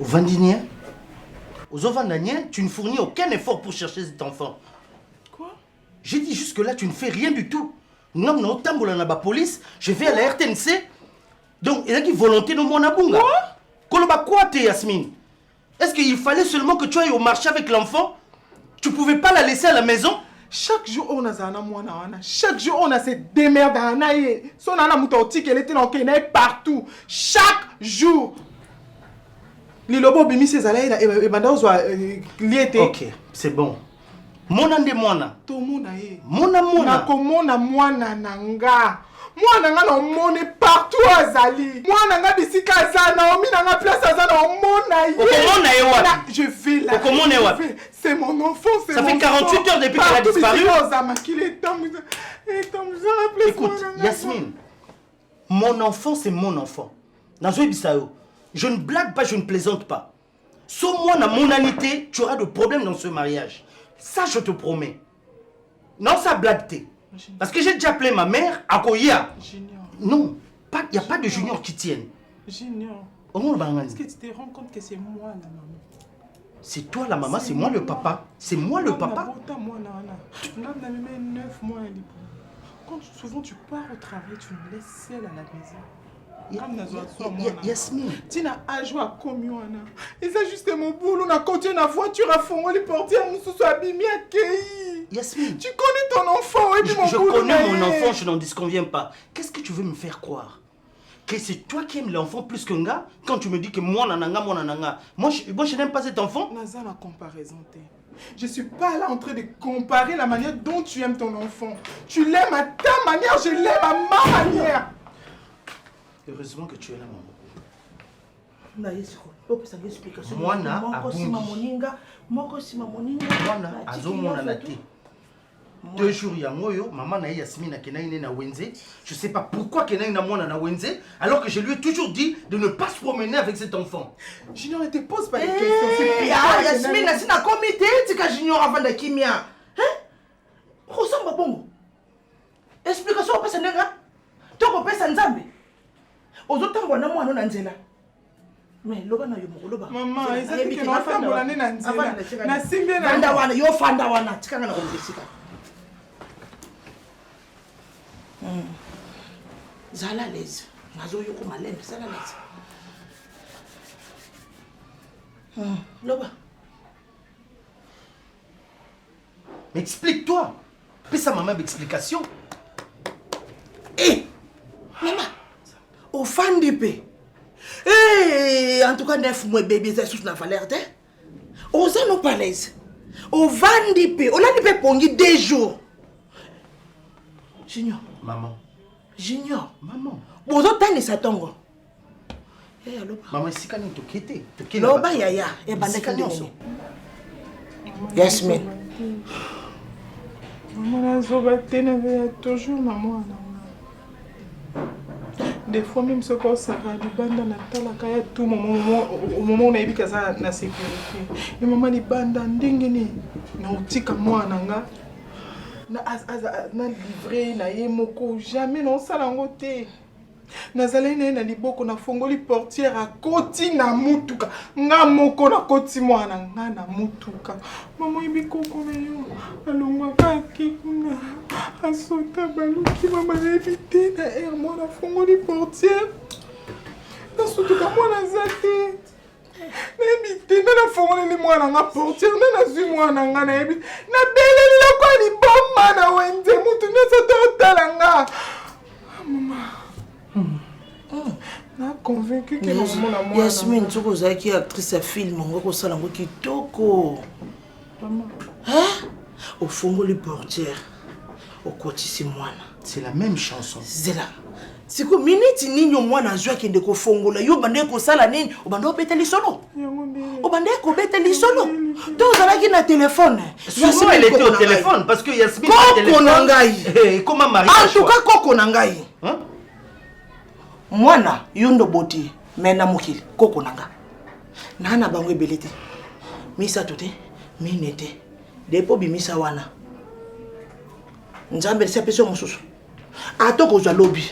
Au Vandinien, aux Ovandaniens, tu ne fournis aucun effort pour chercher cet enfant. Quoi? J'ai dit jusque-là, tu ne fais rien du tout. Non, non, tamboula na ba police, je vais à la RTNC. Donc, il y a qui volonté de mon abunga. Quoi t'es, Yasmine? Est-ce qu'il fallait seulement que tu ailles au marché avec l'enfant? Tu pouvais pas la laisser à la maison? Chaque jour, on a zana mwana wana. Chaque jour, on a cette démerde à anaye. Son ana mutautique, elle était dans le partout. Chaque jour. Lilobo bimi ses alaïda et bandozwa liété. Ok, c'est bon. Mona nde mwana. To mona ye. Mona mona. Nako mona mwana nanga. Mwana nga na mone partout azali. Mwana nga bisika azana, omi nanga place azana omona ye. Okomona ye wapi? Je vais là. Okomona ye wapi? C'est mon enfant, c'est mon enfant. Ça fait 48 heures depuis qu'elle a disparu. Écoute, Yasmine, mon enfant, c'est mon enfant. Nazoé Bissao, je ne blague pas, je ne plaisante pas. Sauf moi, dans mon anité, tu auras de problèmes dans ce mariage. Ça, je te promets. Non, ça blague. Parce que j'ai déjà appelé ma mère à Koya. Junior. Non, il n'y a pas de junior qui tienne. Junior. Est-ce que tu te rends compte que c'est moi la maman? C'est toi la maman, c'est moi le papa. C'est moi le papa. Quand souvent tu pars au travail, tu me laisses seule à la maison. Yasmine. Tu n'as pas joué à commune. Et c'est juste mon boulot. On a continué la voiture à fond. Les portières, on se soit abîmés à Kei. Yasmine. Tu connais ton enfant. Et puis je connais mon enfant, je n'en disconviens pas. Qu'est-ce que tu veux me faire croire? Que c'est toi qui aimes l'enfant plus que nga? Quand tu me dis que moi nananga, moi nananga. Moi je n'aime pas cet enfant. Naza la comparaison. Je suis pas là en train de comparer la manière dont tu aimes ton enfant. Tu l'aimes à ta manière, je l'aime à ma manière. Heureusement que tu es là, maman. Mwana azomona na te. 2 jours ya moyo maman na Yasmine kenaine na wenze. Je sais pas pourquoi kenaine na mwana na wenze alors que je lui ai toujours dit de ne pas se promener avec cet enfant. Junior ne te pose pas de questions. C'est Yasmine na sina comité tika Junior avant de kimia. Hein? Ressemble bongo. Explication pas senga. Toko pesa nzambe. Ozotambo na mwana na nzela. Mais loba na yo mokoloba. Maman, ezaki ke na tambola ne na nzela. Na simbe na fanda wana yo fanda wana tikanga na kompisika. Zala l'aise. Nazo yo ko malembe zala l'aise. Loba. Mais explique-toi. Fais ça maman d'explication. Eh maman. Au fan d'épée. Eh, en tout cas, 9 mois bébé, c'est sous la valeur de. Aux anneaux palaises. Au van d'épée. On a d'épée pour 2 jours. Junior. Maman. Junior. Maman. Vous avez ça tongo. Eh, allô. Maman, c'est quand même toqué. Loba yaya. Eh, bandekano. Yasmine. Maman, la zobaté n'avait toujours maman. Des fois même ce qu'on s'arrête banda na talaka ya tout au moment où on a eu kaza na sécurité et maman ni banda ndengene na utika mwana nga na livré na yemoko jamais non sala ngote nazali na liboko na fongoli portière à koti na mutuka nga moko na koti mwana nga na mutuka maman ibikoko na yo alongwa kaki kuna asota baluki mama éviter na air mwana fongoli portière nasutuka mwana zate na éviter na fongoli mwana nga portière na zui mwana nga na éviter na beleli la kwa liboma na wenze mutu nyoso totala nga mama. Na convaincu que maman Yasmine tu es qui actrice à film on va sala ngo kitoko. Maman. Hein? Au fond les portières. Au kotisi mwana. C'est la même chanson. Zela. Siko minute nini mwana azwa kende ko fongola yo bande ko sala nini obande obeta lisolo. Obande ko beta lisolo. Donc zalaki na téléphone. Souvent elle était au téléphone parce que Yasmine a téléphone. Koko nangai. Comment Marie? En tout cas koko nangai. Hein? Mwana yondo boti mena mukili koko nanga. Nana bangwe belete. Misa tote minete. Depo bimisa wana. Nzambe sepeso mususu. Atoko za lobby.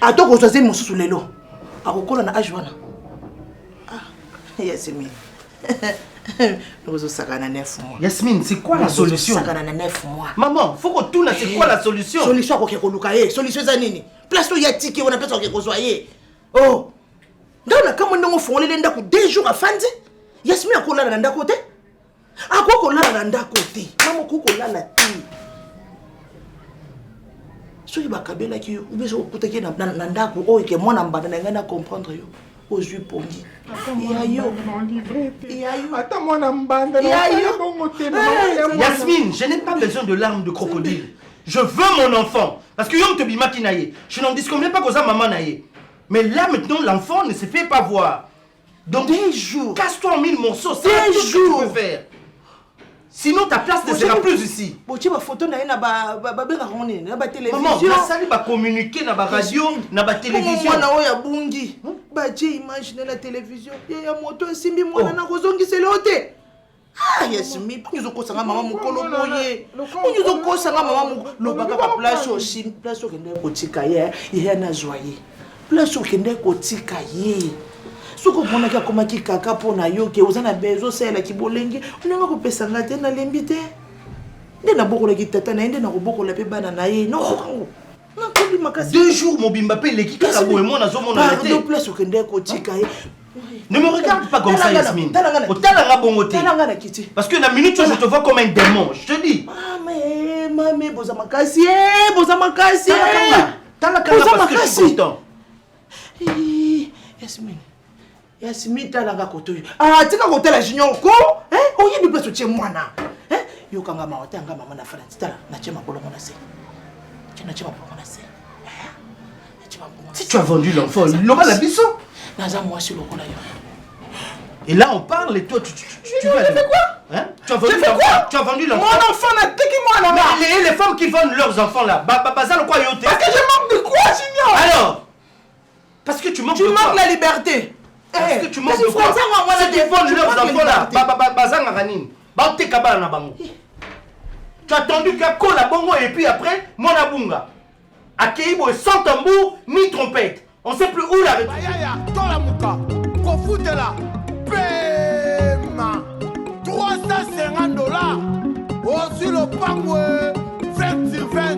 Atoko za ze mususu lelo. Akokola na age wana. Yasmine. Nous avons 9 mois. Yasmine, c'est quoi la solution? 9 mois. Maman, faut qu'on tourne, c'est quoi la solution? Solution pour que solution zanini. Place où il y a ticket, on appelle ça que soyez. Oh. Dans la commande on font les ndako 2 jours à Fanzi. Yasmine a kola na ndako te. A ko kola na ndako te. Maman ko kola la ti. So il va kabela ki ou beso kutaki na ndako o ke mwana mbanda na ngana comprendre yo. Ozui pongi. Yasmine, je n'ai pas besoin de larmes de crocodile. Je veux mon enfant. Parce que Yom te bima ki naye. Je n'en disconviens pas que ça maman naye. Mais là maintenant, l'enfant ne se fait pas voir. Donc, 2 jours. Casse-toi en 1000 morceaux. C'est tout ce que tu peux faire. Sinon, ta place ne sera plus ici. Tu as photo na ba télévision. Maman, ça va communiquer na ba radio, na ba télévision. Mwana oya bungi. Ba je imaginer la télévision. Ya moto simbi mwana na kozongi selote. Ah Yasmine, pour nous kosa maman mukolo boye. Pour nous kosa maman mukolo lobaka ka place aussi, place au kende kotika ye, ye na joyer. Place au kende kotika ye. Soko mona kia koma ki kaka pona yo ke ozana bezo sela ki bolenge unanga ko pesa ngate na lembite ndena bokola ki tata na ndena ko bokola pe bana na ye no na ko bi makasi 2 jours mobimba pe leki kaka boye mona zo mona te do place okende ko tika ye. Ne me regarde pas comme ça Yasmine. Otala bongo te. Parce que la minute je te vois comme un démon, je te dis. Maman boza makasi boza makasi tala kanga parce que je suis content. Yasmine talanga koto. Ah, tika kotela junior ko? Oyi bi place tie mwana. Yo kanga maote anga mama na France. Tala na chema bolongo na se. Na chema bolongo na se. Si tu as vendu l'enfant, l'homme la biso. Naza moi sur le kola yo. Et là on parle et toi tu vas faire quoi? Hein? Tu as vendu l'enfant. Tu as vendu l'enfant. Mon enfant n'a tiki moi là. Les femmes qui vendent leurs enfants là, bazar quoi yote? Parce que je manque de quoi, junior? Alors? Parce que tu manques de quoi? Tu manques la liberté. Est-ce que tu manques de quoi? Si tu vends leurs enfants là, bazanga ranine. Baote kabala na bango. Tu as attendu qu'à la bongo et puis après, mon abunga. À Keibo sans tambour ni trompette. On sait plus où la retrouver. Ayaya, tola muka, kofoute là. Pema. $350. Oh, sur le pangoué. 20 sur 20.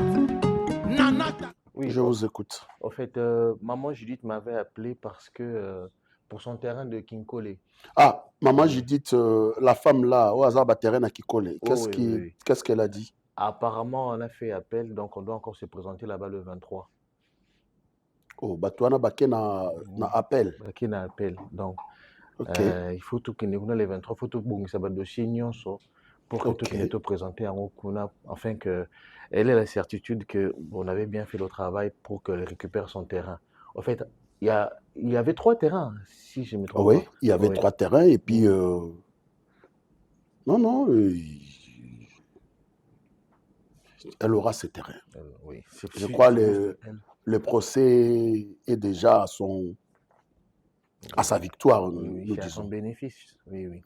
Nanata. Oui, je vous écoute. En fait, maman Judith m'avait appelé parce que pour son terrain de Kinkole. Ah, maman Judith, la femme là, au hasard, terrain à Kinkole. Qu'est-ce qu'elle a dit? Apparemment, on a fait appel, donc on doit encore se présenter là-bas le 23. Oh, Batouana Baké na appel. Baké na appel, donc il faut tout qu'il y ait le 23, il faut tout que ça va dossier pour que tout qu'il ait présenté en Okuna, afin qu'elle ait la certitude qu'on avait bien fait le travail pour qu'elle récupère son terrain. En fait, il y avait 3 terrains, si je me trompe pas. Oui, il y avait 3 terrains et puis... Non, elle aura ses terrains. Oui, je crois que le procès est déjà à sa victoire. Oui, à son bénéfice. Oui.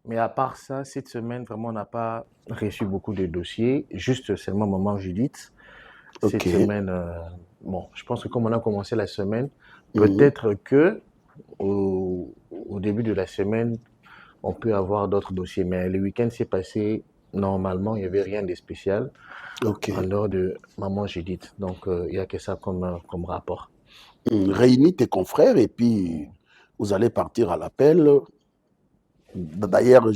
Mais à part ça, cette semaine, vraiment, on n'a pas reçu beaucoup de dossiers. Juste seulement maman Judith. Cette semaine, bon, je pense que comme on a commencé la semaine, peut-être que au début de la semaine, on peut avoir d'autres dossiers. Mais le week-end s'est passé, normalement, il n'y avait rien de spécial en dehors de maman Judith. Donc, il n'y a que ça comme rapport. Réunis tes confrères et puis vous allez partir à l'appel. D'ailleurs,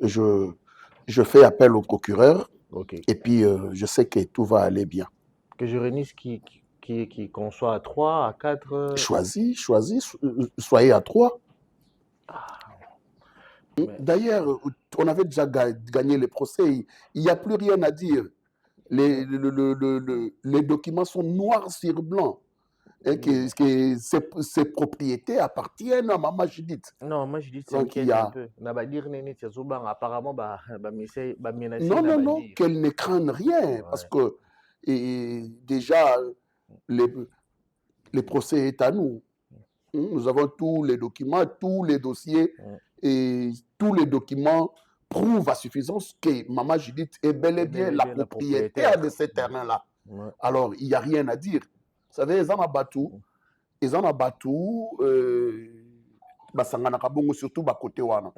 je fais appel au procureur et puis je sais que tout va aller bien. Que je réunisse qu'on soit à 3, à 4... Choisis, soyez à 3. D'ailleurs, on avait déjà gagné les procès, il n'y a plus rien à dire. Les documents sont noirs sur blanc. Et que ces propriétés appartiennent à maman Judith. Non, maman Judith, c'est inquiète un peu. Apparemment, non, qu'elle ne craigne rien. Parce que déjà, le procès est à nous. Nous avons tous les documents, tous les dossiers, et tous les documents prouvent à suffisance que maman Judith est bel et bien la propriétaire de ces terrains-là. Alors, il n'y a rien à dire. Vous savez, ils en ont battu basangana kabongo surtout ba côté wana.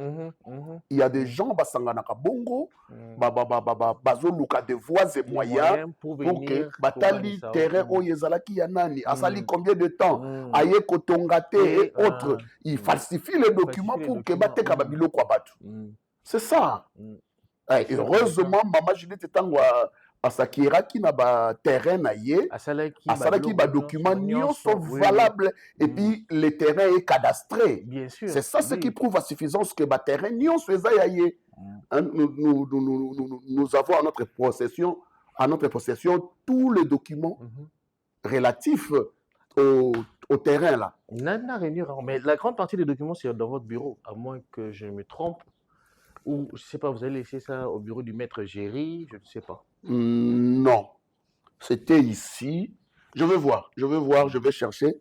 Il y a des gens basangana kabongo bazo luka de voies et moyens pour que batali terrain o yezalaki ya nani asali combien de temps aye kotongate et autres, il falsifie les documents pour que bateka babiloko batu. C'est ça. Heureusement maman Juliette tangwa asakiraki na ba terrain na ye asalaki ba documents nyonso valables et puis le terrain est cadastré. Bien sûr. C'est ça ce qui prouve à suffisance que ba terrain nyonso eza ya ye. Nous avons à notre possession tous les documents relatifs au terrain là. Mais la grande partie des documents c'est dans votre bureau, à moins que je me trompe. Ou, je ne sais pas, vous allez laisser ça au bureau du maître Géry, je ne sais pas. Non. C'était ici. Je vais voir, je vais chercher.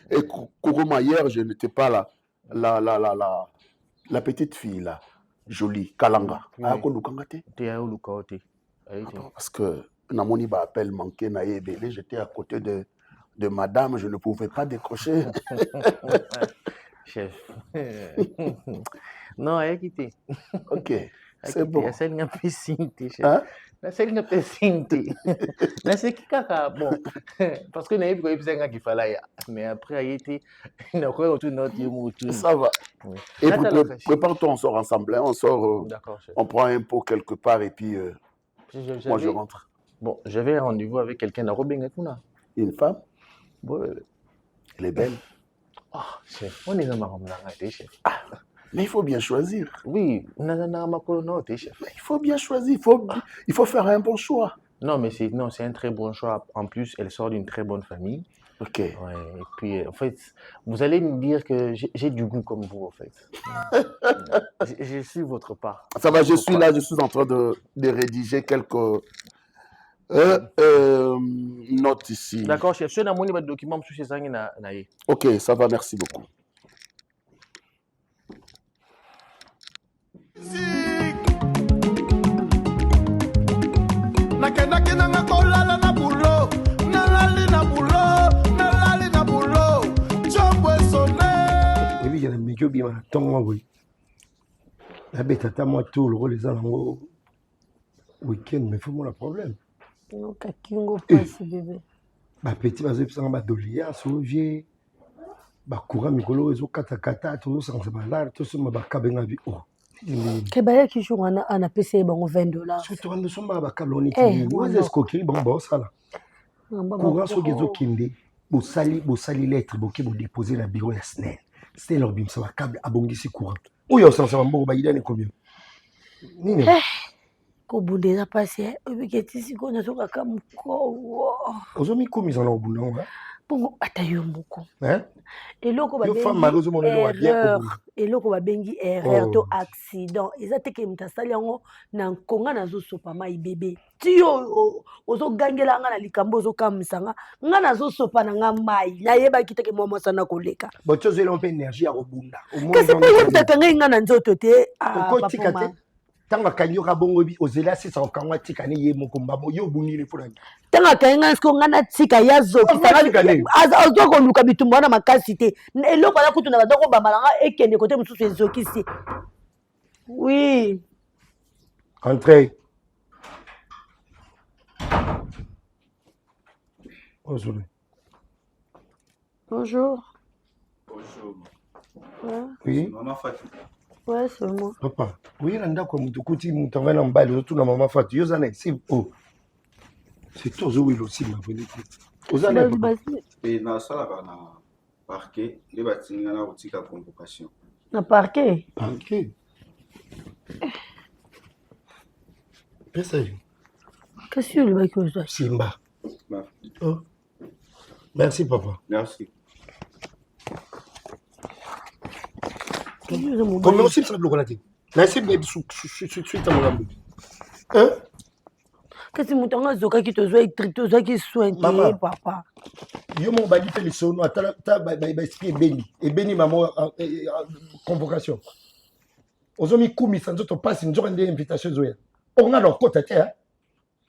Et Kourouma, hier, je n'étais pas là. La petite fille, là, jolie, Kalanga. Parce que Namoni ba appel manqué na yebele, j'étais à côté de madame, je ne pouvais pas décrocher. Chef. Non, elle a quitté. Ok, c'est bon. La seule n'a pas signé, chef. La seule n'a pas signé. La seule qui a bon. Parce que n'a pas eu qu'il fallait. Mais après, il a été. Il a encore tout notre yémoutou. Ça va. Et prépare-toi, on sort ensemble. On sort. D'accord, chef. On prend un pot quelque part et puis. Moi, je rentre. Bon, j'avais un rendez-vous avec quelqu'un à Robingatuna. Une femme? Elle est belle. Ah, chef, on est dans ma robe, chef. Mais il faut bien choisir. Oui, chef. Il faut bien choisir, il faut faire un bon choix. Non, mais c'est un très bon choix. En plus, elle sort d'une très bonne famille. Ok. Ouais, et puis, en fait, vous allez me dire que j'ai du goût comme vous, en fait. Je suis votre part. Ça va, je suis là, je suis en train de rédiger quelques notes ici. D'accord, chef. Je suis dans mon document sur ces années. Ok, ça va, merci beaucoup. Week-end, mais il faut mon problème. Non, kakingo passe bébé. Ba petit bazo pisanga ba dolia sovier. Ba courant mikolo ezo kata to so ba to so ba kabenga bi oh. Kebale ki jour ana PC bango $20. Surtout on so ba kaloni ki. Vous est-ce que bon bon ça là. Courant so gezo kinde. Bo sali lettre bo ki bo déposer na bureau ya SNEL. C'est leur bim ça ba câble abongisi courant. Oyo ça mbo ba idane combien. Nini. Kobundeza pasi obiketisi kona soka kamuko ozomi komisa na obunda bongo atayo moko eloko ba eloko babengi erreur to accident ezate ke mutasali yango na nkonga nazo sopa mai bébé tio ozogangela nga na likambo ozokamisa nga nazo sopa na nga mai nayeba kiteke mwa sana koleka botozo ile mpe énergie ya obunda kasi pe yetaka nga na nzoto te papa tanga kanyoka bongo bi ozela sisa okangwa tika ne ye mokomba mo yo bunile fura tanga kanga sko ngana tika ya zoki tanga azoko luka bitumba na makasi te eloko ala kutu na bazoko bamalanga ekende kote mususu ezoki si oui entrez bonjour bonjour oui maman Fatou. Ouais, c'est moi. Papa, oui, on a comme tout petit, on t'envoie en bas, tout na maman Fatou. Yo zana ici. Oh, c'est toi Zoé aussi ma venue. Ozana. Et na sala na parquet, les bâtiments na boutique à convocation. Na parquet. Parquet. Qu'est-ce que le bac que ça? Simba. Oh. Merci papa. Merci. Comme aussi ça bloque là. Merci mais suite à mon amour. Hein? Kasi mutanga zoka ki tozo électrique tozo ki soin papa. Yo mon bali fait le son ta ba expliquer beni maman convocation. Ozomi kumi sanzo to passe une journée d'invitation zoya. On a leur côté hein.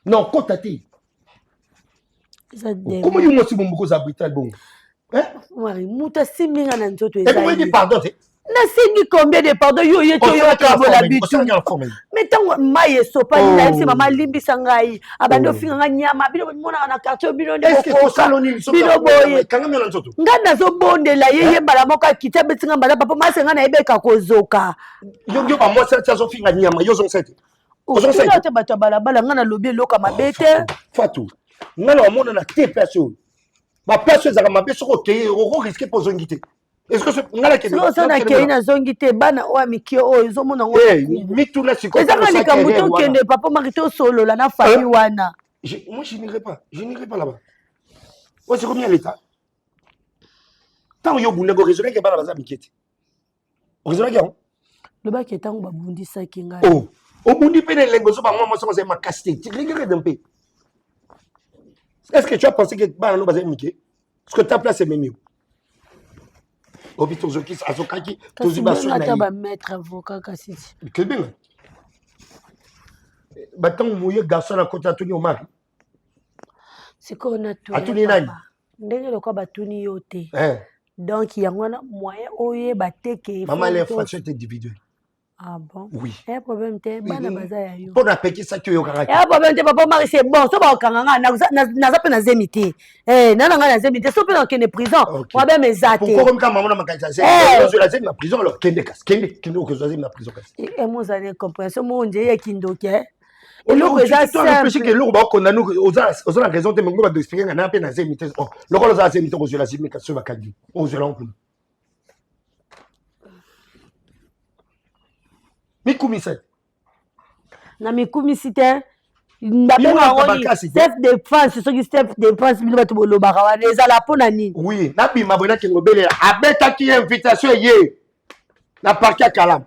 Non, côté. Comment you mo si mon beaucoup abrital bon. Hein? Oui, muta siminga na nzoto ezali. Et comment dit pardon? nasengi combien de pardon yo ye to yo kabola bitu mais tango mai esopa ni na yebisi mama limbisa ngai abandi ofinga nga nyama bino monaka na quartier bino nde bino boye nga nazobondela ye ye mbala moko akiti abetinga mbala papa mase nga nayebeka kozoka yo bamwasi ati azofinga nyama yo ozongisa otuna te bato ya balabala nga nalobi eloka mabe te fatu nga na wamonana te place oyo baplace oyo ezalaka mabe soki okeye okoriske mpo ozongi te osana kei nazongi te bana oyo mikio oyo ezomona ezaka likambo tokende papa mari tosolola na fami wana moi je n'irai pas là-bas oyo c'est combien l'état ntango yo obundaki oresonaki bana baza mike te oresonaki yango lobaki ntango babundisaki ngai obundi mpe na elengo ozo bamwa mwasi bazali makasi te regrette mpe est-ce que tu as pensé que bana no bazali mike parce que ta place est même obi tozoki azokaki tozi basota bamaître avocat kasi kebenga batango moye garçon na kota atuni omari sikoyo atuni nani ndenge lokwa batuni yo te donc yango wana moyen oyeba te ke mama l'infraction est individuelle. Ah bon? Oui. Il y a un problème, tu es bana baza yo. Pour appeler ça tu es au caractère. Il y a un problème, papa Marie c'est bon. So ba okanga na za pe na zemité. Nana nga na zemité. So pe na kene prison. Wa be mezate. Pourquoi comme quand maman na makaiza c'est je la zemi na prison alors kende au que zemi na prison kasi. Et moi ça ne compréhension mo nje ya kindoke. Et l'autre est ça réfléchir que l'autre va condamner aux la raison de mon de expliquer na pe na zemité. Oh, le rôle za zemité ko je la zemi ka so ba kadi. Oh je l'oncle. Mikumisa. Na mikumisi te. Self défense, ce qui self défense, bino batu bolobaka wana ezala pona nini? Oui, na bima bona ki ngobele abetaki invitation ye. Na parquet Kalam.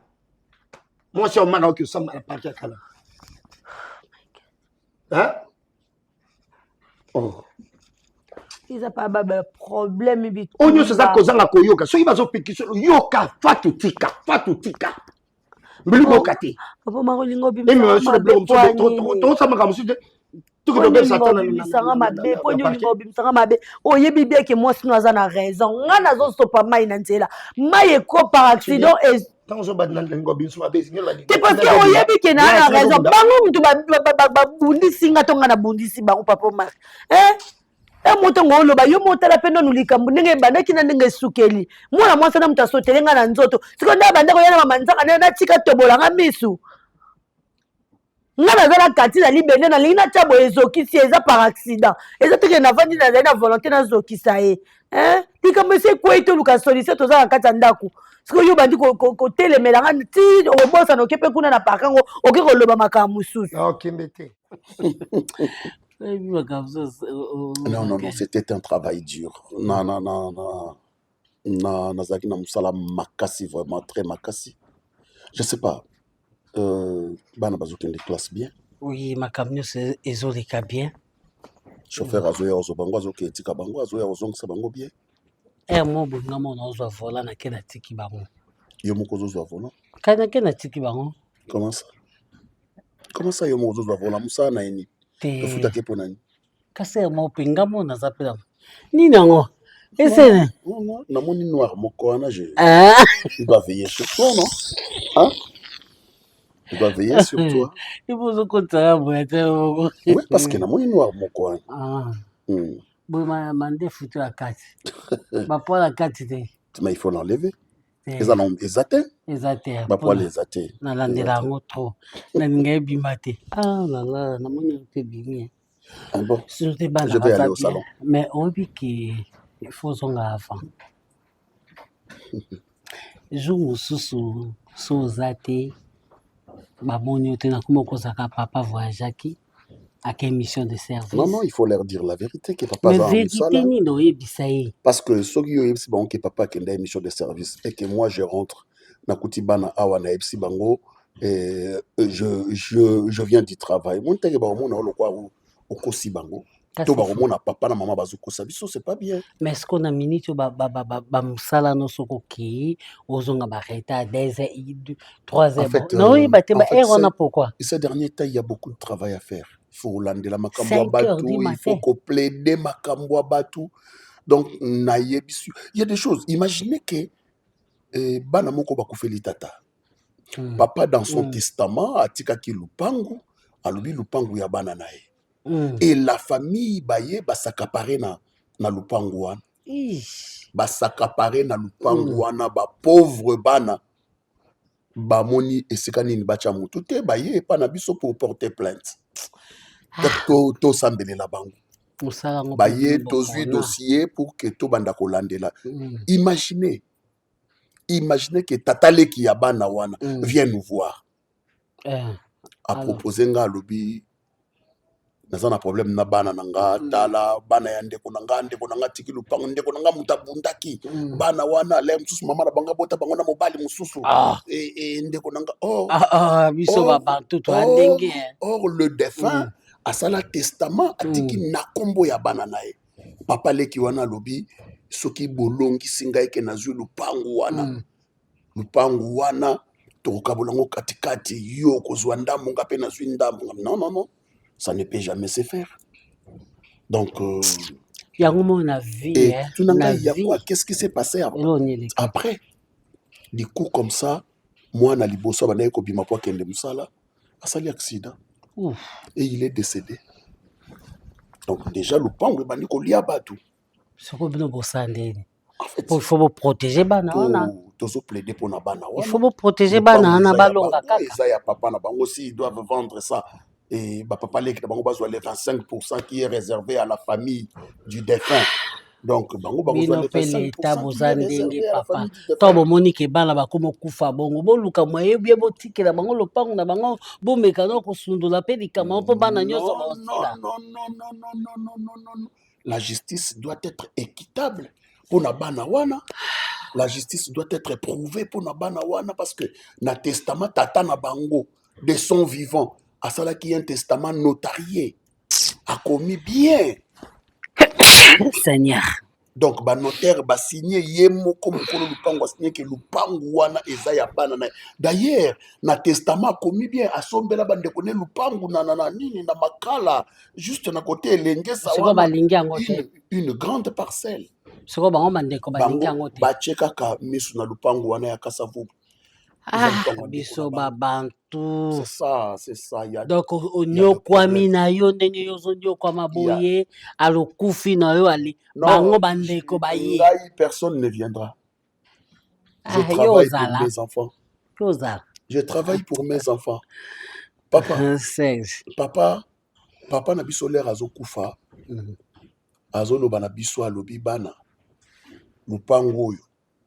Moi c'est au mana que ça na parquet Kalam. Hein? Oh. Ils a pas de problème bitu. Onyo ça kozanga koyoka. So ibazo pikisho yoka fatu tika. Mbili kati. Papa marolingo bimisa. Mais sur le blog to ça maka musu tout que le satan na mabe ponyo lingo bimisa mabe. Oyebi bien que moi sino aza na raison. Nga nazo stopa mai na nzela. Mai eko par accident et tant zo bad nan lingo bimisa mabe sinyo la. C'est parce que oyebi que na raison. Bango mutu ba bundi singa tonga na bundi si bango papa mar. Moto ngoloba yo motala pendo nulikambu ndenge bandaki na ndenge sukeli mwana mwasa na mutaso telenga na nzoto siko nda bandako yana mamanzaka na tika tobola nga misu ngana zala kati na libende na lina tabo ezokisi eza par accident eza teke na vandi na volonté na zokisa e likambu se ko ito luka solution toza na kati ndako siko yo bandi ko telemela nga ti obosa no kepe kuna na pakango oke ko loba makamu susu OK mbete. Non, c'était un travail dur. Nazaki na musala makasi, vraiment très makasi. Je sais pas. Bana bazoki les classes bien. Oui, ma camion c'est ezoleka bien. Chauffeur azoya ozobango azoki etika bango azoya ozongisa bango bien. Mo bonga mo na ozwa vola na kena tiki bango. Yo moko ozwa vola? Kana kena tiki bango. Comment ça? Comment ça yo moko ozwa vola musa na eni? Tofuta ke pona ni. Kasi mo pinga mo na zapela. Ni nango. Ese non, na moni noir moko wana je. Tu dois veiller sur toi, non? Hein? Tu dois veiller sur toi. Il faut que oui, parce que na moni noir moko wana. Bon mande futu la carte. Ba pour la carte te. Mais il faut l'enlever. Ils en ont exaté. Exaté. Ba pour les exaté. Na landela ngo trop. Na ngai bimate. Na moni te bimi. Bon. Je vais aller au salon. Mais on dit qu'il faut son avant. Jour sous zate. Baboni ote na kuma kozaka papa voyagaki à quelle mission de service. Non, il faut leur dire la vérité que papa mais vérité ni no yebisaye. Parce que soki yo yebisi bango que papa kenda mission de service et que moi je rentre na kutibana awa na yebisi bango et je viens du travail. Mon teke ba mona lo kwa okosi bango. To ba mona papa na maman bazukosa biso c'est pas bien. Mais est-ce qu'on a minute ba musala no sokoki ozonga ba reta 2h 3h. En fait, non, il batté ba on a pourquoi. Ces derniers temps il y a beaucoup de travail à faire. Il faut lander la makambo batu, il faut qu'on plaide makambo batu. Donc il y a des choses. Imaginez que bana moko bakufeli tata. Papa dans son testament atikaki lupangu, alobi lupangu ya bana nae. Et la famille baye basakapare na lupangu wana. Basakapare na lupangu wana ba pauvre bana. Bamoni esika nini bacha mutu te baye pa na biso pour porter plainte. To sambelela bango. Baye tozui dossier pour que to banda kolandela. Imaginez que tata leki ya bana wana vient nous voir. A proposer nga lobi naza na problème na bana nanga tala bana ya ndeko nanga tiki lupango ndeko nanga mutabundaki bana wana le mususu mama na banga bota bango na mobali mususu ndeko nanga biso ba bantu to andenge. Or le défunt a sala testament atiki na kombo ya bana nae. Papa leki wana lobi soki bolongi singa eke nazwi lupangu wana tokabolango katikati yo kozwa ndambo nga pe nazwi ndambo. Non, ça ne peut jamais se faire. Donc qu'est-ce qui s'est passé après? Du coup comme ça moi na liboso banaye ko bima po kende musala asali accident et il est décédé. Donc déjà lupangu bandi ko lia batu. Il faut vous protéger banana. Il faut protéger banana balonga kaka. Ils doivent vendre ça. Et papa les 25% qui est réservé à la famille du défunt. Donc bino pele tabozandenge papa. Tobo monike bana bakomo kufa bongo boluka moye bien botikela bango lopango na bango bomeka no kosundola pe likama po bana nyoso ba. Non. La justice doit être équitable pour na bana wana. La justice doit être prouvée pour na bana wana parce que na testament tata na bango de son vivant à cela qui est un testament notarié a commis bien. Seigneur. Donc ba notaire ba signé yemo comme kolo lupango signé que lupango wana eza ya bana na. D'ailleurs na testament commis bien a sombela bande koné lupango na nini na makala juste na côté elengesa wana une grande parcelle. Soko bango bande ko balingi ngote. Ba cheka ka misu na lupango wana ya Kasavu. Biso babantu. C'est ça. Donc onyokwami na yo ndenge yozo nyokwama boye alokufi na yo ali bango bandeko baye. Personne ne viendra. Je travaille pour mes enfants. Je travaille pour mes enfants. Papa na biso l'air azokufa. Azoloba na biso alobi bana. Lupango oyo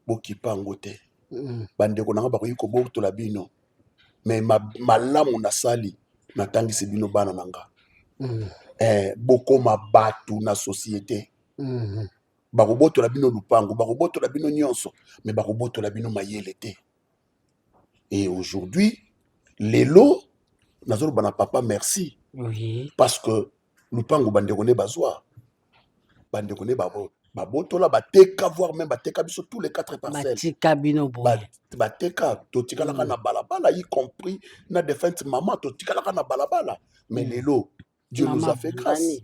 bokipango te. Bandeko nanga bakoyi ko botola bino. Mais malamu na sali na tangisi bino bana nanga. Bokoma batu na société. Bakobotola bino lupango, bakobotola bino nyonso, mais bakobotola bino mayele te. Et aujourd'hui, lelo nazolo bana papa merci. Oui. Parce que lupango bandeko ne bazwa. Bandeko ne babo. Babotola bateka voir même bateka biso tous les 4 parcelles. Batika bino boye. Bateka totikala na balabala y compris na défunte maman totikala na balabala. Mais lelo Dieu nous a fait grâce.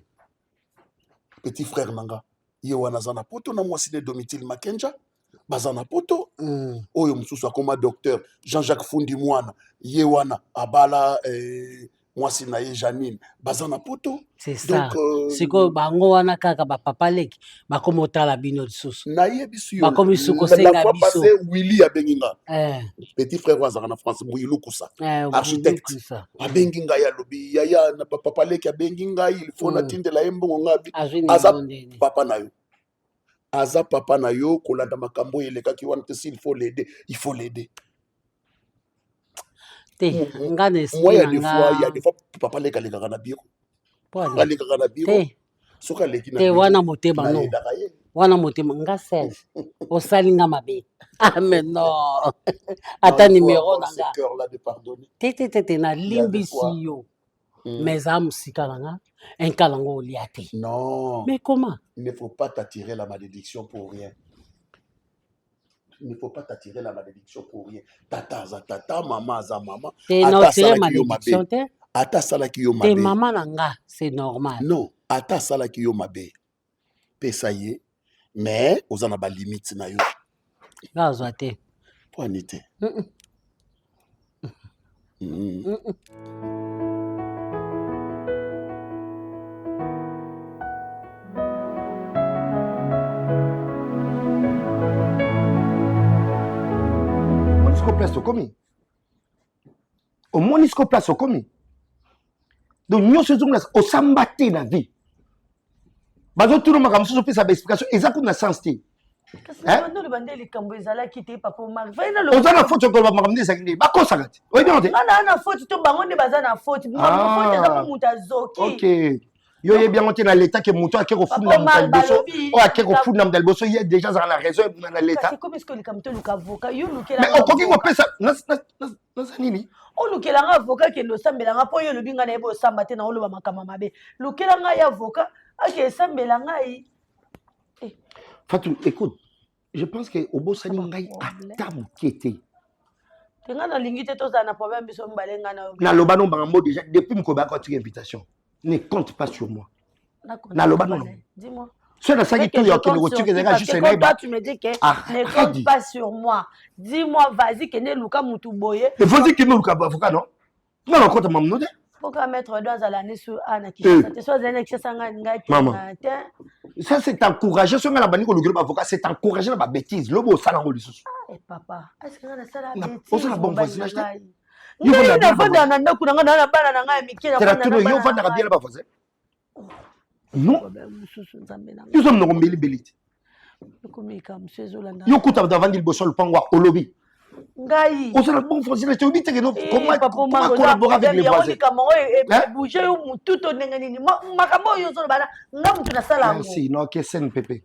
Petit frère nanga yewana zana poto na mwasi de Domitil Makenja bazana poto oyo mususu akoma docteur Jean-Jacques Fundi Mwana yewana abala mwasi na ye Janine bazana poto. C'est ça. Siko bango wana kaka ba papa leki bakomo tala bino lisusu na ye bisu ba komi suko senga biso passé Willy abenginga petit frère wazaka na France Mouilou Koussa architecte abenginga ya lobi ya na papa leki abenginga il faut na tindela embongo ngabi aza papa na yo aza papa na yo kolanda makambo eleka ki wana s'il faut l'aider moi il y a des fois papa leka leka na bureau aleka na bureau soka leki na wana motema no wana motema nga Serge osalinga mabe mais non ata numéro na nga cœur là de pardonner te na limbisi yo mais am sikalanga un kalango liate. Non. Mais comment? Il ne faut pas t'attirer la malédiction pour rien. Il ne faut pas t'attirer la malédiction pour rien. Tata za tata, maman za maman. T'es non malédiction te? Ata sala ki yo mabe. T'es maman nanga, c'est normal. Non, ata sala ki yo mabe. Pe ça y est. Mais aux en a ba limite na yo. Gazwate. Poinité. Place au commis. Au monisco place au commis. Donc nous sommes au sambaté na vie. Bazo tout le monde comme ça fait sa explication exact na sens té. Hein? Le bandé les cambo ezala quitté papa Omar. On a la faute ko ba makamde sakindi. Ba ko sakati. Oui bien te. Na faute to bango ne baza na faute. Moi faute eza ko muta zoki. OK. Yo ye bien monté dans l'état que muto akeko funda mtalboso. O akeko funda mtalboso il y a déjà ça la raison dans l'état. C'est comme est-ce que le camto le avocat yo lukela. Mais on ko pesa na nini? O lukela nga avocat ke no sambela nga po yo lo binga na ebo sambate na oloba makama mabe. Lukela nga ya avocat ake sambela nga yi. Fatou, écoute, je pense que au Bosani ngai atamu kete. Tenga na lingite to za na problème biso mbalenga na. Na lobano bango déjà depuis mkoba quand tu invitation. Ne compte pas sur moi. Na lobano. Dis-moi. Soit la sagi tout yo kene tu que juste ngai. Tu me dis que ne compte pas sur moi. Dis-moi vas-y que ne luka mutu boye. Il faut dire que nous luka avocat non. Non non compte maman non. Pourquoi mettre dans à l'année sur Anna qui ça soit un excessanga ngati. Ça c'est encourager ce la baniko le avocat c'est encourager la bêtise lobo sala ngoli susu. Eh papa, est-ce que ça la bêtise? On ça la bonne voisinage. Yo na vanda na ndako na na bana na ngai mikela na vanda. Yo vanda ka bien ba voisin. Non. Nous sommes no mbeli belite. Komika msezolanda. Yo kuta davandi liboso lupango olobi. Ngai. On sera bon fonctionnaire, tu dis que non comment collaborer avec les voisins. Bouger ou tout au nengani. Makambo yo zo bana ngam tu na sala ngo. Merci, non que sen pépé.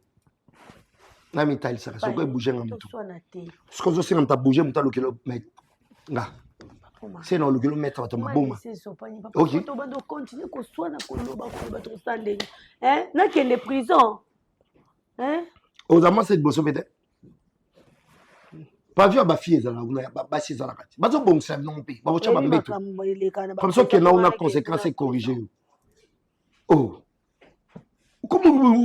Na mitali ça, so ko bouger ngam tout. Ce que je sais ngam bouger muta lokelo mais nga. C'est non lokelo mettre ta maboma. OK. To bando continuer ko swana ko loba ko batro standing. Hein? Na kende prison. Hein? Aux amants c'est bosso peut-être. Pas vu à ma fille, ça va si ça la carte. Bah bon ça non plus. Bah tu vas mettre. Comme ça que là on a conséquences et corriger. Oh. Comme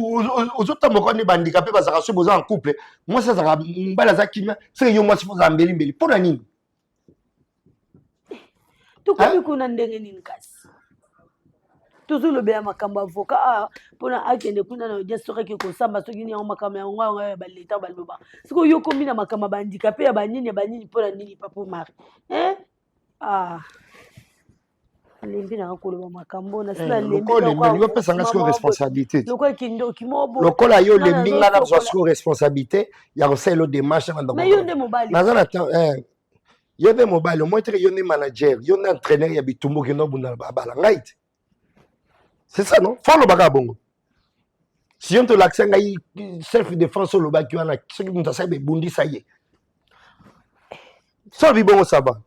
aux autres moi quand on est handicapé parce que sommes en couple. Moi ça va mbala za kimia. C'est yo moi si vous ambeli mbeli. Pour la nini? Tu comme kuna ndenge nini kasi. Toujours le bien makambo avocat pour na akende kuna na audience soki ko samba soki ni makambo ya ngwa ba leta ba loba siko yo komi na makambo bandicapé ya banini pour la nini papa mari lembi na ko loba makambo na sila lembi yo pesa ngasko responsabilité loko kindo kimobo lokola yo lembi ngana ngasko responsabilité ya reselo démarche na mais yo nde mobali nazana yo nde mobali moi te yo nde manager yo nde entraîneur ya bitumbo kino bunda bala ngait. C'est ça, non? Faut le bagarre bongo. Si on te l'accent, self-défense sur le bac, tu as ce qui nous a fait bundi, ça y est. Ça, le bon, ça va.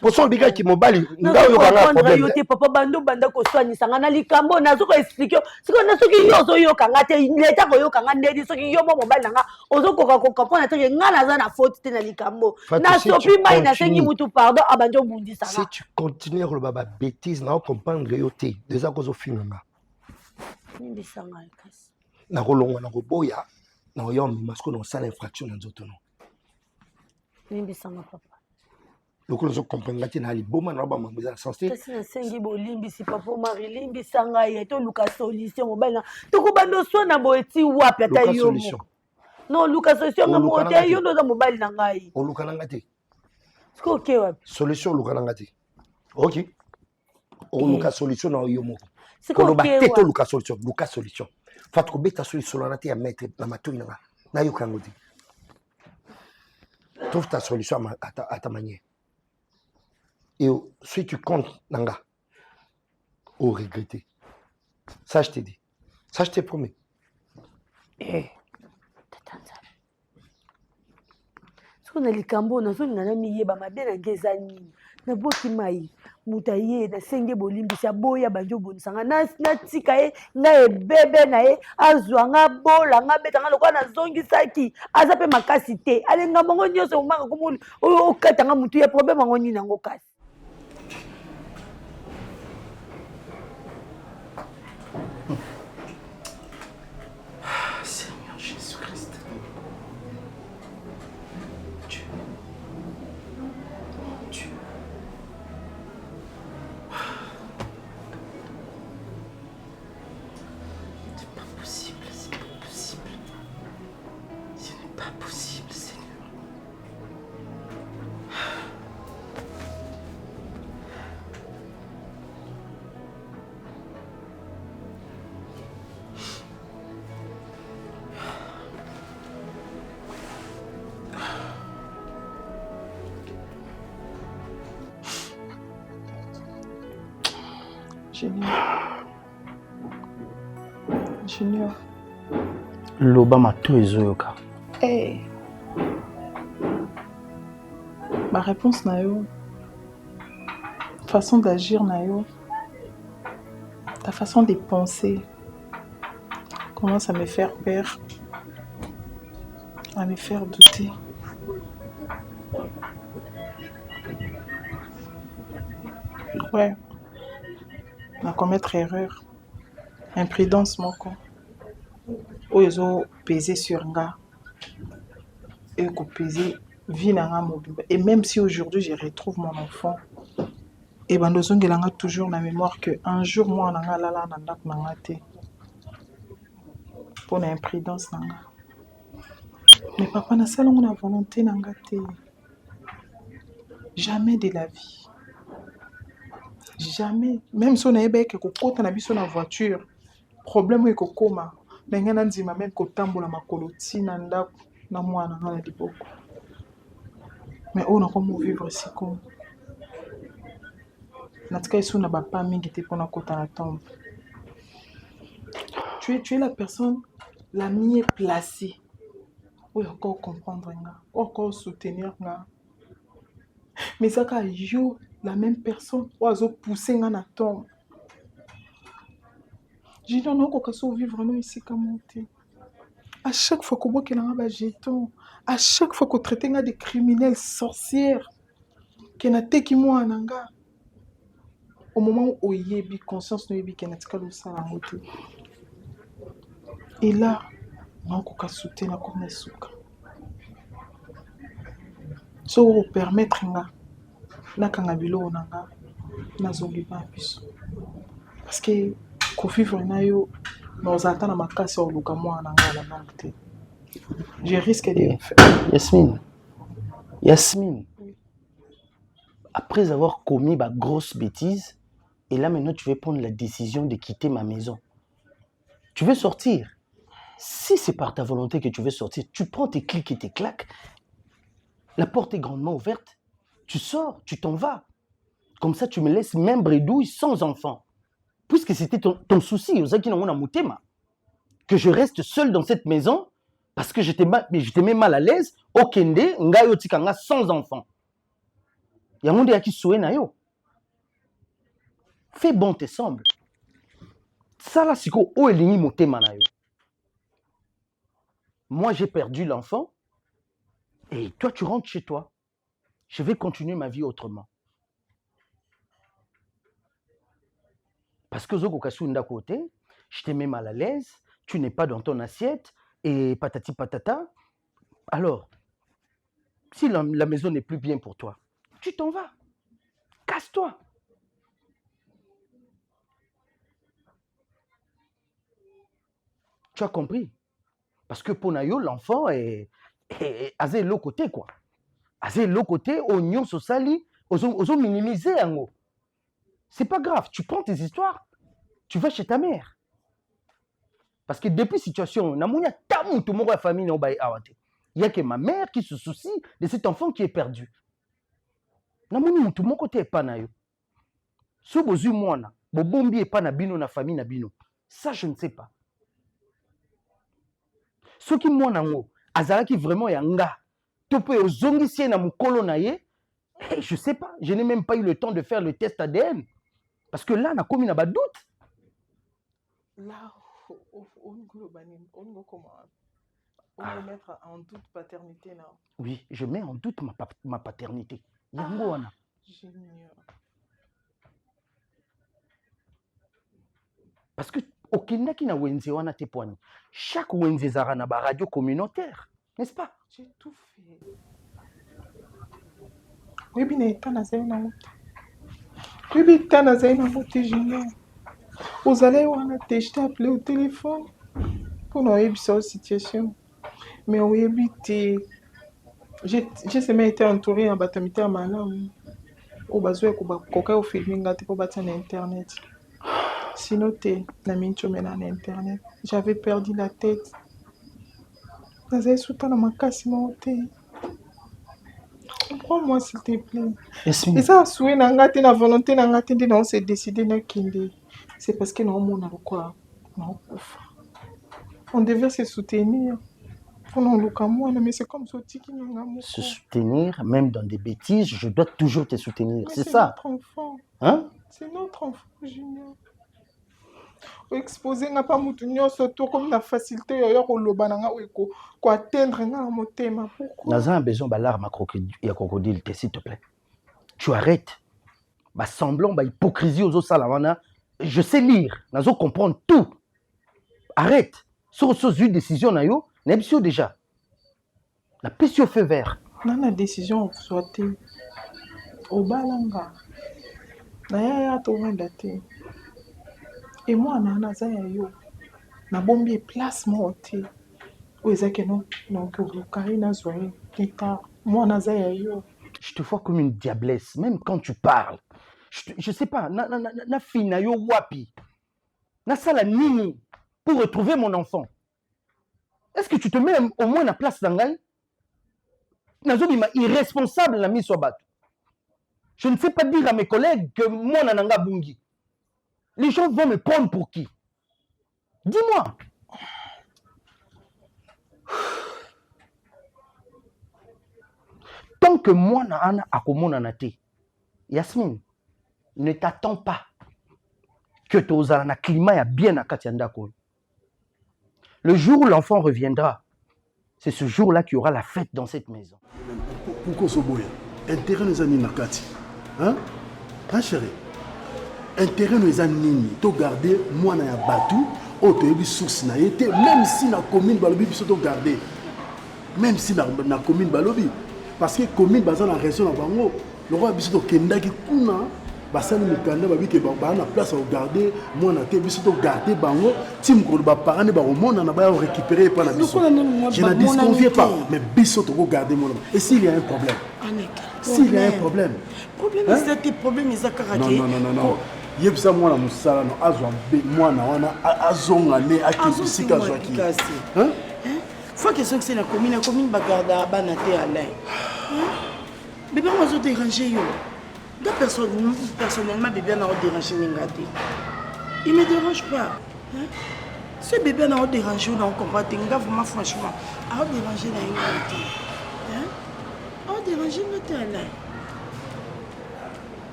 Pour ça, le gars qui m'obali, nous avons un problème. Papa bando banda ko soigner sanga na likambo na zo ko expliquer siko na soki yo zo yo kanga te leta ko yo kanga ndedi soki yo mo mobali nanga ozo ko comprendre te nga na za na faute te na likambo na sopi mai na sengi mutu pardon abanjo bundi sanga. Si tu continues le baba bêtise na comprendre yo te déjà ko zo finanga ndi sanga kasi na kolonga na ko boya na yo masko na sala infraction na nzoto no ndi sanga papa. Le coup, nous comprenons que les bons na ba mambuza sensé. C'est sengi bolimbi si papa mari limbi sanga yeto luka solution mobile. To ko bando so na boeti wapi ata yo. Non luka solution na mote yo ndo za mobile na ngai. O luka nanga te. Sko ke wapi? Solution luka nanga te. OK. O luka solution na yo moko. Ko ba teto luka solution. Fat ko beta solution na te ya mettre na matoi na yo kango te. Trouve ta solution à ta manière. Et si tu comptes, Nanga, au regretter. Ça, je t'ai dit. Ça, je t'ai promis. Ce qu'on a les cambos, on a fait une amie, ma bien à Gezani. Na boki mai mutaye na senge bolimbi sa boya banjo bonisanga na tikaye na bebe na ye azwa nga bola nga beta nga lokwa na zongi saki azape makasi te alenga mongo nyonso maka komuli o katanga mutu ya problème ngo nyina ngo kasi. Seigneur Jésus-Christ. Junior. Loba mato ezoyoka. Hey. Ma réponse nayo. Façon d'agir nayo. Ta façon de penser commence à me faire peur, à me faire douter. Ouais, on a commettre erreur, imprudence mon con. Où ils ont pesé sur nga, et qu'on pesé vie na mobile. Et même si aujourd'hui je retrouve mon enfant, et ben nous avons toujours la mémoire que un jour moi nanga lala nanda nanga te. Pour l'imprudence nanga. Mais papa na salon on a volonté nanga te. Jamais de la vie. Jamais. Même si on a ébé que kokota na biso na voiture, problème est kokoma. Nenga na nzima même kotambola makolo tina ndako na mwana na liboko. Mais on a comment vivre si comme. Natika isu na bapa mingi te pona kota na tombe. Tu es la personne la mieux placée. Ou encore comprendre nga, encore soutenir nga. Mais ça ka yo la même personne ou azo pousser nga na tombe. J'ai dit non ko so vivre non ici comme monter. À chaque fois qu'on voit qu'il a un jeton, à chaque fois qu'on traite nga des criminels sorcières, qu'il na teki moi nanga. Au moment où il y a conscience no yebi qu'il na tikalo ça la moto. Et là, non ko ka soutenir comme suka. So vous permettre nga na kanga bilo nanga na zongi ba biso parce que ko vivre na yo nos attend ma casse au luka moi nanga la nangte je risque de Yasmine oui. Après avoir commis ma grosse bêtise et là maintenant tu veux prendre la décision de quitter ma maison, tu veux sortir. Si c'est par ta volonté que tu veux sortir, tu prends tes clics et tes claques. La porte est grandement ouverte. Tu sors, tu t'en vas. Comme ça, tu me laisses même bredouille sans enfant. Puisque c'était ton souci, que je reste seul dans cette maison parce que j'étais mal à l'aise. Au Kende, ngayo tikanga sans enfant. Yamonde yaki soué na yo. Fais bon te semble. Ça là, c'est quoi? O elingi motema na yo. Moi, j'ai perdu l'enfant. Et toi, tu rentres chez toi. Je vais continuer ma vie autrement. Parce que Zoko Kasunda côté, je t'ai mis mal à l'aise, tu n'es pas dans ton assiette, et patati patata. Alors, si la maison n'est plus bien pour toi, tu t'en vas. Casse-toi. Tu as compris? Parce que pour Nayo, l'enfant est azé l'autre côté, quoi. Azé l'autre côté, oignon sosali, ozo minimiser en haut. C'est pas grave, tu prends tes histoires, tu vas chez ta mère. Parce que depuis situation, namounia tamu tout la famille no bay awate. Il y a que ma mère qui se soucie de cet enfant qui est perdu. Namounia tout mon côté pas na yo. So bozu mwana, bo bombi pas na bino na famille na bino. Ça je ne sais pas. Ce qui mwana ngo azalaki vraiment yanga. Topé ozongisi na mukolo na ye. Je sais pas, je n'ai même pas eu le temps de faire le test ADN. Parce que là, on a commis un doute. Là, on va mettre en doute paternité là. Oui, je mets en doute ma paternité. Génial. Parce que au Kenya qui na wenze wana te poani. Chaque wenze zara na ba radio communautaire, n'est-ce pas? J'ai tout fait. Oui, bien, t'as na zéna moto. Oui, bien, t'as na zéna moto, génial. Vous allez wana te, je t'ai appelé au téléphone pour nous aider sur la situation. Mais oui, bien, j'ai seulement été entouré en batamité à Malam. Au bazoué, au filming, au bâtiment internet. Sinon, t'es na minchomé na internet. J'avais perdu la tête. Nazay souta na makasi monté. Comprends-moi s'il te plaît. Et ça souhait na ngati na volonté na ngati ndi on s'est décidé na kinde. c'est parce que naomona lokwa naokufa. On devait se soutenir. Mais c'est comme ça qui nous Se soutenir, même dans des bêtises, je dois toujours te soutenir. C'est ça. Notre enfant. Hein? C'est notre enfant, Junior. Exposer n'a pas moutonio surtout comme la facilité ya kolobananga ko atteindre nga motema. Pourquoi? Naza a besoin d'alarme à crocodile, s'il te plaît. Tu arrêtes. Bah semblant, bah hypocrisie aux autres salamana. Je sais lire, nazo comprendre tout. Arrête. Sur une décision na yo, n'ebsio déjà. La piste au feu vert. Nana décision soit au balanga. Na ya to wanda te. Et moi nana za ya yo. Na bombi place mo te. O ezake non que le carina zoé. Moi na za ya yo. Je te vois comme une diablesse, même quand tu parles. Je sais pas, na fille na yo wapi. Na sala nini pour retrouver mon enfant. Est-ce que tu te mets au moins la place d'Angaï? Nazobima irresponsable la mise sur bateau. Je ne sais pas dire à mes collègues que moi nananga bungi. Les gens vont me prendre pour qui? Dis-moi. Tant que moi naana akomona nate, Yasmine, ne t'attends pas que tozala na climat ya bien na katianda ko. Le jour où l'enfant reviendra, c'est ce jour-là qu'il y aura la fête dans cette maison. Pourquoi ce boya? Intérêt nous a mis nakati. Hein? Hein chérie? Intérêt nous a mis to garder moi na ya batu, o to yebi source na été, même si na commune balobi biso to garder. Même si na commune balobi parce que commune baza na région na bango, le roi biso to kendaki kuna basani mikanda babi ke ba na place au garder moi na te biso to garder bango tim ko ba parane ba omona na ba récupérer pas na biso. Je ne disconvie pas mais biso to garder mon. Et s'il y a un problème? S'il y a un problème. Problème c'est que problème is akaraki. Non. Yebisa moi na musala no azwa moi na wana azonga ne akisika zwaki. Hein? Faut que c'est la commune bagarda banate Alain. Bébé moi je déranger yo. Personnellement, bébé n'a pas dérangé Ningati. Il ne me dérange pas. Hein? Ce bébé n'a pas dérangé, on comprend. Vraiment, franchement, il a dérangé Ningati. Il a dérangé Ningati.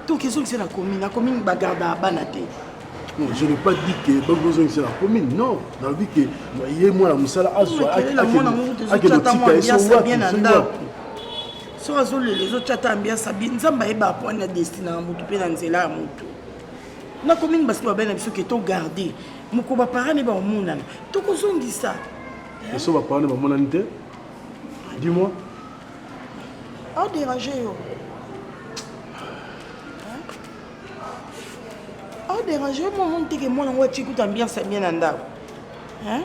Donc, qu'est-ce que c'est la commune bagarda banate. Je n'ai pas dit que c'est la commune, non. J'ai dit que moi, la moussala, so azole les autres chata ambiance bien nzamba eba point destiné à mutu pe na nzela ya mutu na commune parce que ba na biso que to garder moko ba parane ba omonana to kozongi ça et so ba parane ba monana te dis-moi a déranger yo a déranger moi monte que moi na wa tikuta ambiance bien na ndako hein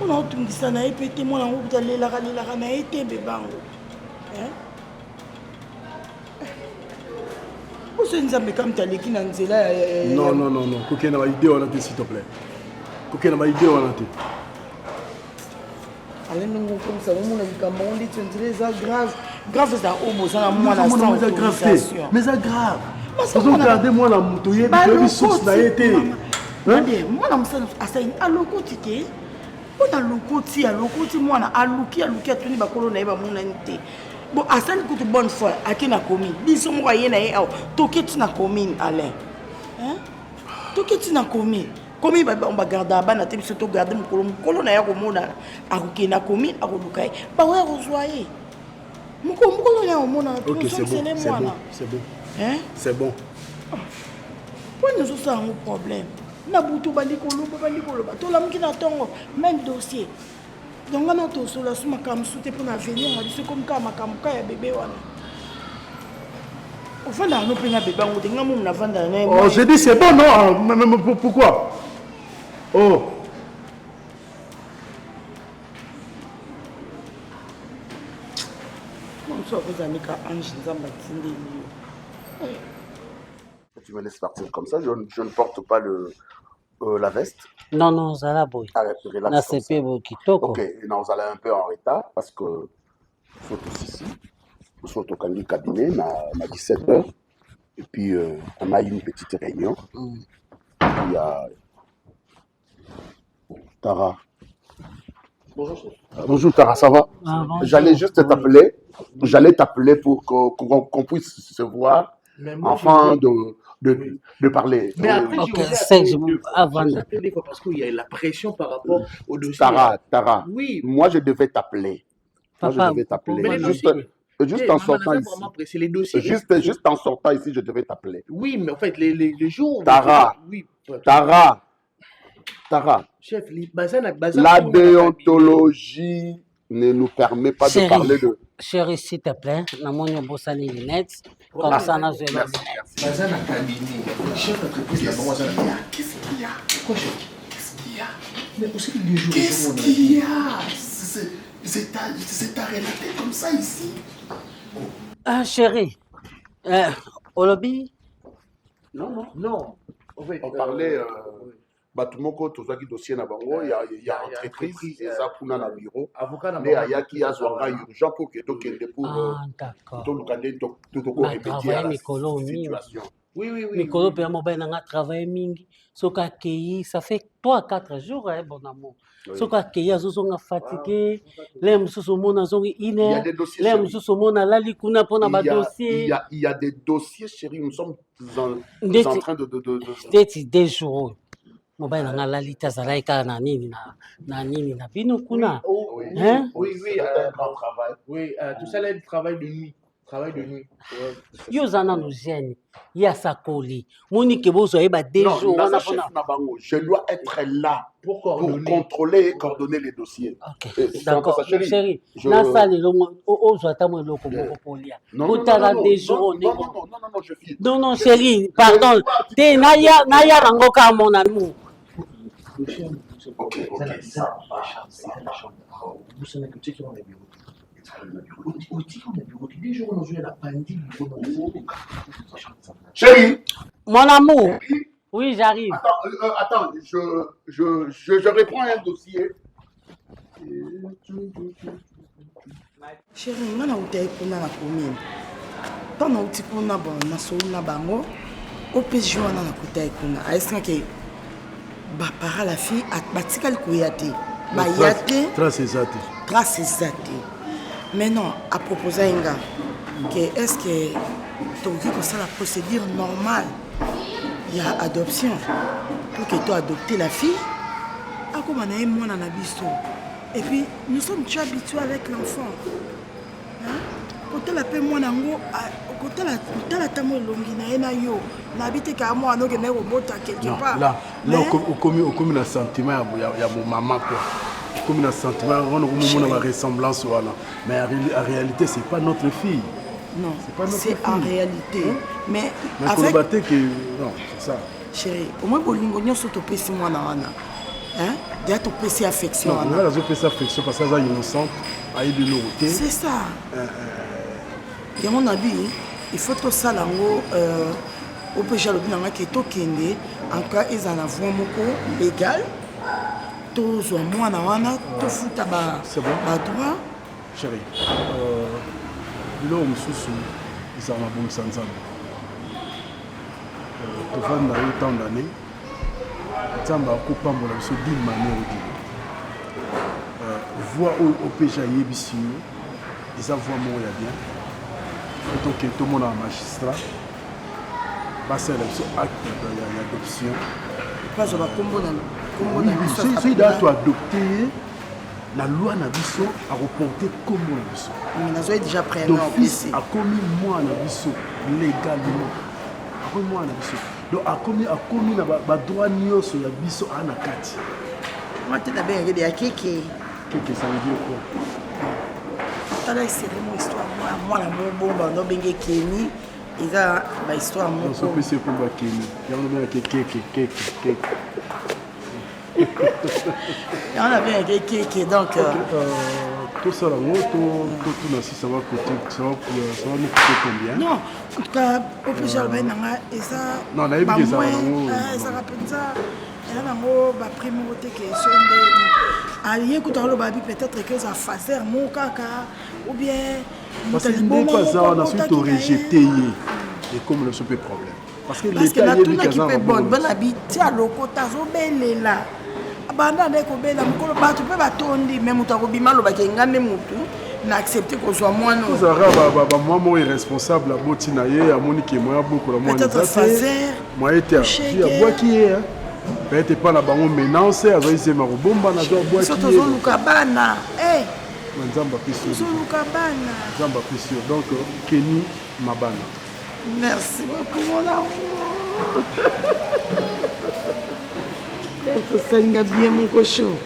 mon autre na epete mon groupe d'aller la na été bebango hein vous nzambe comme taleki na nzela non koke na ba idée wana s'il te plaît koke na ba idée wana te allez nous comme ça mon likambo on dit tu ça grave ça au bosa na moi na sans autorisation mais ça grave vous regardez moi la moto yebi source na été hein moi na msana asa aloko tike on a lokoti moi na aluki atuni bakolo na yeba mona nte bon asali kutu bonne fois akina commune biso mo yé na ye aw toketi na commune Alain hein toketi na commune ba on ba garder bana te biso to garder mukolo na ya ko mona akuki na commune akoluka ye ba wa rejoyer mukolo na mona OK c'est bon hein c'est bon pour nous ça un problème na butu bandikolo to la mukina tongo même dossier donc on a tout sur la suma comme souté pour venir on dit c'est comme ka makamuka ya bébé wana au fond là nous prenons bébé on dit ngamu na vanda na oh j'ai dit c'est bon non mais pourquoi oh on soit vous anika ange nzamba tindi tu me laisses partir comme ça je ne porte pas la veste. Non, Zala boy. Relax comme ça. Ok, non, vous allez un peu en retard parce que faut tous ici. Nous sommes au cabinet, à 17h. Et puis, on a eu une petite réunion. Il y a Tara. Bonjour Tara, ça va? J'allais juste t'appeler. J'allais t'appeler pour qu'on puisse se voir, afin de parler. Mais après, avant parce qu'il y a la pression par rapport au dossier. Tara, oui. Moi je devais t'appeler. Juste en sortant ici. Les dossiers. Juste en sortant ici, je devais t'appeler. Oui, mais en fait, les jours... Tara, Chef, la déontologie ne nous permet pas de parler de... Chérie, s'il te plaît, na monyo bosani lunettes, comme ça, na zéro. Qu'est-ce qu'il y a? Quoi, chef? Qu'est-ce qu'il y a? Mais aussi les jours... Qu'est-ce qu'il y a? C'est à relater comme ça ici. Ah, chérie, Olobi? Non. En fait, on parlait... Batumoko tozaki dossier na bango il y a entreprise eza kuna na bureau mais ayaki azwanga urgent pour que tokende pour toluka nde remédier situation. Oui. Mikolo pe mobile nanga travail mingi soka akei ça fait 3-4 jours bon amour soka akei azozonga fatigué les mosusu mona zongi ine les mosusu mona lali kuna pona ba dossier il y a des dossiers chérie nous sommes en train de des jours mobile nanga lali tazalai ka na nini na bino kuna hein oui un grand travail oui tout ça là du travail de nuit yo zana no gêne ya sakoli monique bozo eba des jours wana pona je dois être là pour contrôler et coordonner les dossiers. D'accord chérie na sali longo ozo atamo eloko moko polia otala des jours non chérie pardon te na ya nango ka mon amour. Ok. Chérie. Mon amour. Oui, j'arrive. Attends, je reprends un dossier. Chérie, ngana utai kuna na commune. Tana uti kuna ba na so na bango. OPJ wana na kutai kuna. Aisanga ke ba para la fille batika likoyate. Ba yate. Trace exacte. Mais non, à proposer un gars, est-ce que tu as vu que ça la procédure normale? Il y a adoption. Pour que tu adoptes la fille, comme on a un mois dans la bisto. Et puis, nous sommes déjà habitués avec l'enfant. Quand tu l'appelles moi, quand tu as tamo longi na yo, n'habite qu'à moi, non que mais au bout quelque part. Là, au commis un sentiment, il y a mon maman quoi. Comme un sentiment, on a une ressemblance voilà. Mais en réalité, c'est pas notre fille. Non, c'est en réalité. Mais avec que non, c'est ça. Chérie, au moins bolingo nyo soto pesi mwana wana. Hein? Déjà to pesi affection wana. Non, la pesi affection parce que ça innocente, aïe de l'autorité. C'est ça. Et mon avis, il faut tout ça lango au péché le binanga que to kende en cas ils en avons moko légal. Tozwa mwana wana tofuta ba droit. Chérie, bilo mususu izama bongisa nzambe. Tovanda yo tant d'années. Nzambe akopambola biso d'une manière ou d'une autre. Voix au péché yebisi yo eza voix moko ya bien. Autant que tout le monde a un magistrat. Basala biso acte d'adoption. Pas on va comprendre. Si tu as adopté la loi na biso a reporté comme na biso. On a déjà pris donc fils a commis moi na biso légalement. A commis moi na biso. Donc a commis na ba droit nyonso ya biso ana kati. Moi tu d'abord il y a keke ça veut dire quoi? Tala c'est vraiment histoire moi la bon no bengue keni eza ba histoire mo. So pese ko ba keni. Ya on a keke. On a bien qui donc tout ça là tout là si ça va coûter ça va nous coûter combien? Non, en tout cas au plus jamais nanga et ça non na yebi ça ça rappelle ça et là ngo ba primauté que sonde allié ko tolo ba peut-être que ça fazer mon kaka ou bien parce que n'est pas ça on a surtout rejeté et comme le souper problème. Parce que l'État est qui peut bon, bon habiter à l'okota zobele là. Abanda ndeko bela mukolo batu pe batondi même utakobima lo bakengane mutu na accepter ko soit moi non. Vous avez moi moi irresponsable à botina ye a monique moi beaucoup la moi moi était à bois qui est peut-être pas la bango menace a zoise marobomba na zo bois qui. Surtout zo lukabana. Eh. Nzamba pisio. Zo lukabana. Nzamba pisio. Donc Kenny Mabana. Merci beaucoup mon amour. Ça senga bien mon cochon.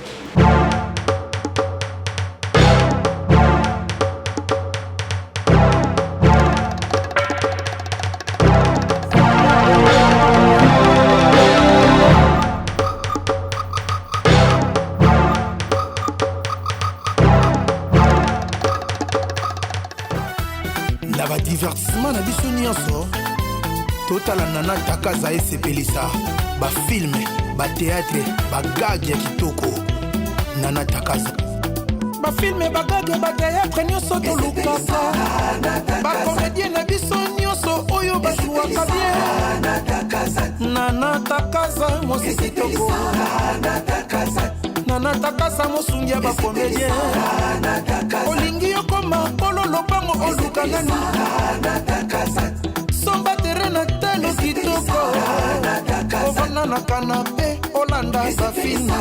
Na divertissement na biso nyonso totala Nana Takaza esepelisa bafilme bateatre bagage ya kitoko Nana Takaza bafilme bagage bateatre nyonso tolukaka bakomedie na biso nyonso oyo basuwaka bien Nana Takaza mosi kitoko Nana Takaza mosungi ya bakomedie olingi yokoma polo lopango oluka nani somba terena telo kitoko ovanda na kanape olanda sa filme